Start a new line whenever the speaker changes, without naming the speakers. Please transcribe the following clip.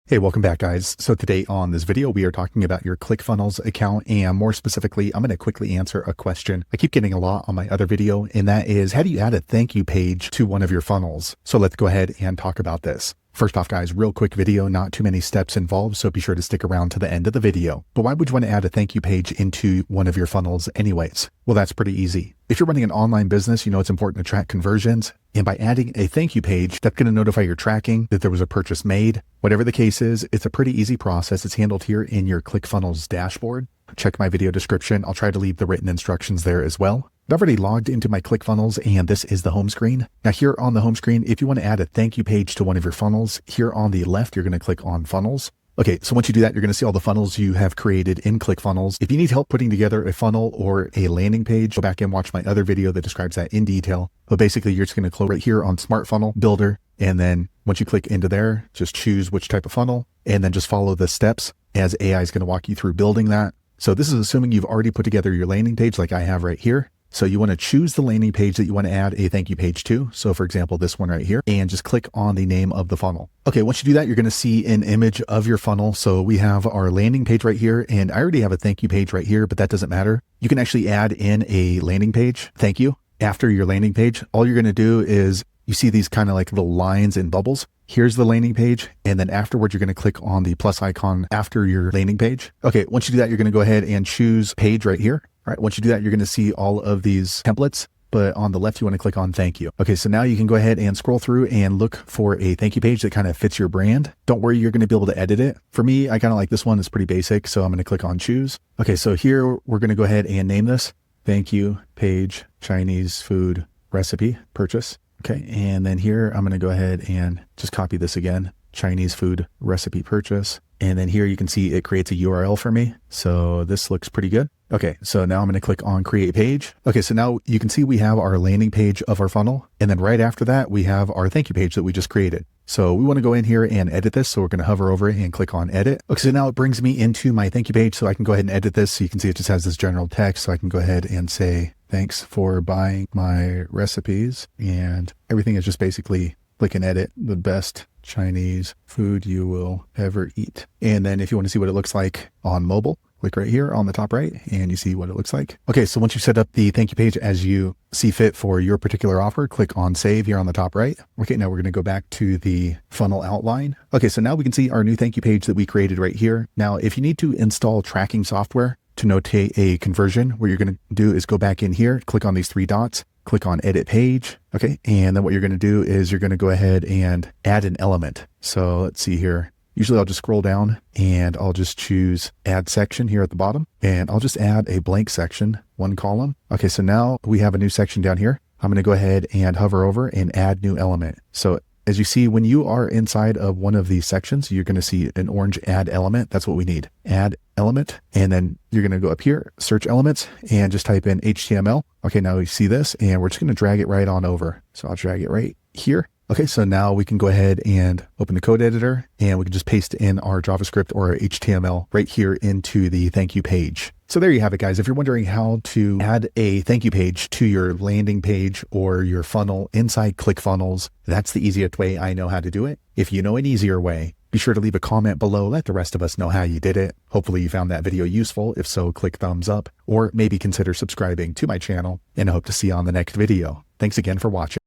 Hey, welcome back guys. So today on this video, we are talking about your ClickFunnels account, and more specifically, I'm going to quickly answer a question I keep getting a lot on my other video, and that is, how do you add a thank you page to one of your funnels? So let's go ahead and talk about this. First off guys, real quick video, not too many steps involved, so be sure to stick around to the end of the video. But why would you want to add a thank you page into one of your funnels anyways? Well, that's pretty easy. If you're running an online business, you know it's important to track conversions. And by adding a thank you page, that's going to notify your tracking that there was a purchase made. Whatever the case is, it's a pretty easy process. It's handled here in your ClickFunnels dashboard. Check my video description. I'll try to leave the written instructions there as well. I've already logged into my ClickFunnels, and this is the home screen. Now here on the home screen, if you want to add a thank you page to one of your funnels, here on the left, you're going to click on funnels. Okay, so once you do that, you're going to see all the funnels you have created in ClickFunnels. If you need help putting together a funnel or a landing page, go back and watch my other video that describes that in detail. But basically, you're just going to click right here on Smart Funnel Builder. And then once you click into there, just choose which type of funnel, and then just follow the steps as AI is going to walk you through building that. So this is assuming you've already put together your landing page like I have right here. So you want to choose the landing page that you want to add a thank you page to. So for example, this one right here, and just click on the name of the funnel. Okay, once you do that, you're going to see an image of your funnel. So we have our landing page right here, and I already have a thank you page right here, but that doesn't matter. You can actually add in a landing page, thank you, after your landing page. All you're going to do is you see these kind of like little lines and bubbles. Here's the landing page. And then afterwards, you're going to click on the plus icon after your landing page. Okay, once you do that, you're going to go ahead and choose page right here. All right, once you do that, you're going to see all of these templates, but on the left, you want to click on thank you. Okay, so now you can go ahead and scroll through and look for a thank you page that kind of fits your brand. Don't worry, you're going to be able to edit it. For me, I kind of like this one. It's pretty basic, so I'm going to click on choose. Okay, so here we're going to go ahead and name this thank you page Chinese food recipe purchase. Okay, and then here I'm going to go ahead and just copy this again, Chinese food recipe purchase. And then here you can see it creates a URL for me. So this looks pretty good. Okay, so now I'm going to click on create page. Okay, so now you can see we have our landing page of our funnel. And then right after that, we have our thank you page that we just created. So we want to go in here and edit this. So we're going to hover over it and click on edit. Okay, so now it brings me into my thank you page. So I can go ahead and edit this. So you can see it just has this general text. So I can go ahead and say, thanks for buying my recipes. And everything is just basically click and edit the best Chinese food you will ever eat. And then if you want to see what it looks like on mobile, click right here on the top right and you see what it looks like. Okay, so once you set up the thank you page as you see fit for your particular offer, click on save here on the top right. Okay, now we're going to go back to the funnel outline. Okay, so now we can see our new thank you page that we created right here. Now, if you need to install tracking software to notate a conversion, what you're going to do is go back in here, click on these three dots, click on edit page. Okay, and then what you're going to do is you're going to go ahead and add an element. So let's see here. Usually I'll just scroll down and I'll just choose add section here at the bottom, and I'll just add a blank section, one column. Okay, so now we have a new section down here. I'm going to go ahead and hover over and add new element. So as you see, when you are inside of one of these sections, you're going to see an orange add element. That's what we need. Add element. And then you're going to go up here, search elements, and just type in HTML. Okay, now we see this, and we're just going to drag it right on over. So I'll drag it right here. Okay, so now we can go ahead and open the code editor, and we can just paste in our JavaScript or our HTML right here into the thank you page. So there you have it, guys. If you're wondering how to add a thank you page to your landing page or your funnel inside ClickFunnels, that's the easiest way I know how to do it. If you know an easier way, be sure to leave a comment below. Let the rest of us know how you did it. Hopefully you found that video useful. If so, click thumbs up, or maybe consider subscribing to my channel, and I hope to see you on the next video. Thanks again for watching.